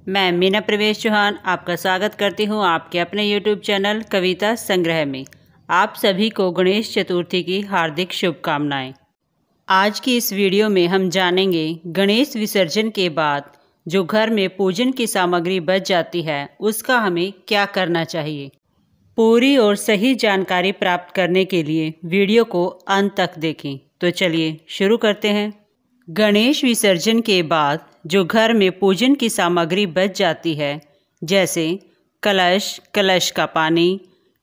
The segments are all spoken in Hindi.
मैं मीना प्रवेश चौहान आपका स्वागत करती हूं आपके अपने YouTube चैनल कविता संग्रह में। आप सभी को गणेश चतुर्थी की हार्दिक शुभकामनाएं। आज की इस वीडियो में हम जानेंगे गणेश विसर्जन के बाद जो घर में पूजन की सामग्री बच जाती है उसका हमें क्या करना चाहिए। पूरी और सही जानकारी प्राप्त करने के लिए वीडियो को अंत तक देखें। तो चलिए शुरू करते हैं। गणेश विसर्जन के बाद जो घर में पूजन की सामग्री बच जाती है, जैसे कलश, कलश का पानी,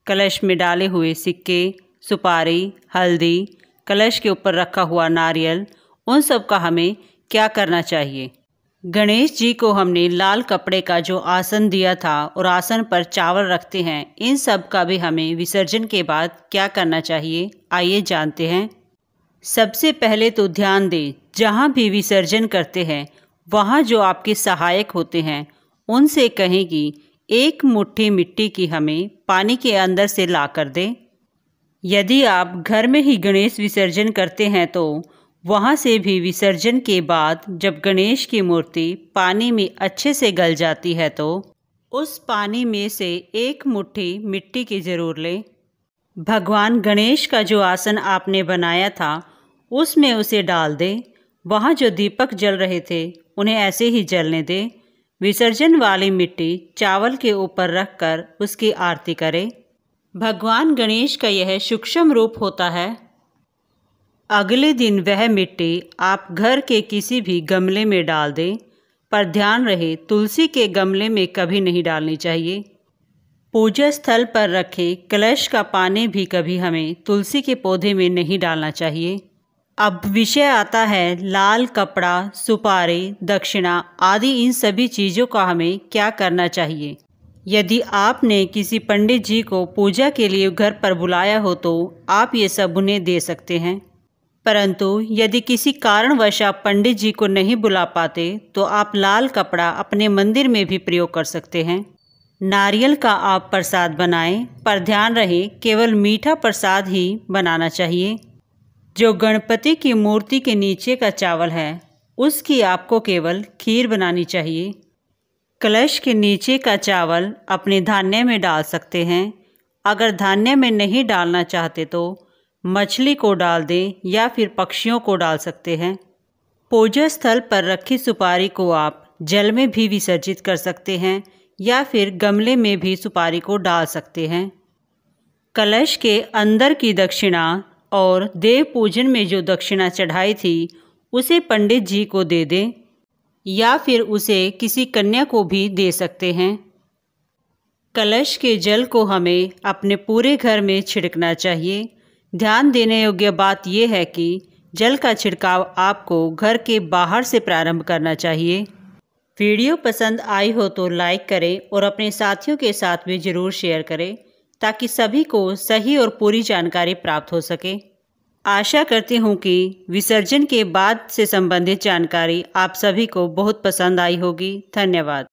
कलश में डाले हुए सिक्के, सुपारी, हल्दी, कलश के ऊपर रखा हुआ नारियल, उन सब का हमें क्या करना चाहिए। गणेश जी को हमने लाल कपड़े का जो आसन दिया था और आसन पर चावल रखते हैं, इन सब का भी हमें विसर्जन के बाद क्या करना चाहिए, आइए जानते हैं। सबसे पहले तो ध्यान दें, जहाँ भी विसर्जन करते हैं वहाँ जो आपके सहायक होते हैं उनसे कहें कि एक मुट्ठी मिट्टी की हमें पानी के अंदर से ला कर दें। यदि आप घर में ही गणेश विसर्जन करते हैं तो वहाँ से भी विसर्जन के बाद जब गणेश की मूर्ति पानी में अच्छे से गल जाती है तो उस पानी में से एक मुट्ठी मिट्टी की ज़रूर लें। भगवान गणेश का जो आसन आपने बनाया था उसमें उसे डाल दें। वहाँ जो दीपक जल रहे थे उन्हें ऐसे ही जलने दें। विसर्जन वाली मिट्टी चावल के ऊपर रखकर उसकी आरती करें। भगवान गणेश का यह सूक्ष्म रूप होता है। अगले दिन वह मिट्टी आप घर के किसी भी गमले में डाल दें, पर ध्यान रहे तुलसी के गमले में कभी नहीं डालनी चाहिए। पूजा स्थल पर रखे कलश का पानी भी कभी हमें तुलसी के पौधे में नहीं डालना चाहिए। अब विषय आता है लाल कपड़ा, सुपारी, दक्षिणा आदि इन सभी चीज़ों का हमें क्या करना चाहिए। यदि आपने किसी पंडित जी को पूजा के लिए घर पर बुलाया हो तो आप ये सब उन्हें दे सकते हैं, परंतु यदि किसी कारणवश आप पंडित जी को नहीं बुला पाते तो आप लाल कपड़ा अपने मंदिर में भी प्रयोग कर सकते हैं। नारियल का आप प्रसाद बनाएं, पर ध्यान रहे केवल मीठा प्रसाद ही बनाना चाहिए। जो गणपति की मूर्ति के नीचे का चावल है उसकी आपको केवल खीर बनानी चाहिए। कलश के नीचे का चावल अपने धान्य में डाल सकते हैं। अगर धान्य में नहीं डालना चाहते तो मछली को डाल दें या फिर पक्षियों को डाल सकते हैं। पूजा स्थल पर रखी सुपारी को आप जल में भी विसर्जित कर सकते हैं या फिर गमले में भी सुपारी को डाल सकते हैं। कलश के अंदर की दक्षिणा और देव पूजन में जो दक्षिणा चढ़ाई थी उसे पंडित जी को दे दें या फिर उसे किसी कन्या को भी दे सकते हैं। कलश के जल को हमें अपने पूरे घर में छिड़कना चाहिए। ध्यान देने योग्य बात यह है कि जल का छिड़काव आपको घर के बाहर से प्रारंभ करना चाहिए। वीडियो पसंद आई हो तो लाइक करें और अपने साथियों के साथ भी ज़रूर शेयर करें ताकि सभी को सही और पूरी जानकारी प्राप्त हो सके। आशा करती हूँ कि विसर्जन के बाद से संबंधित जानकारी आप सभी को बहुत पसंद आई होगी। धन्यवाद।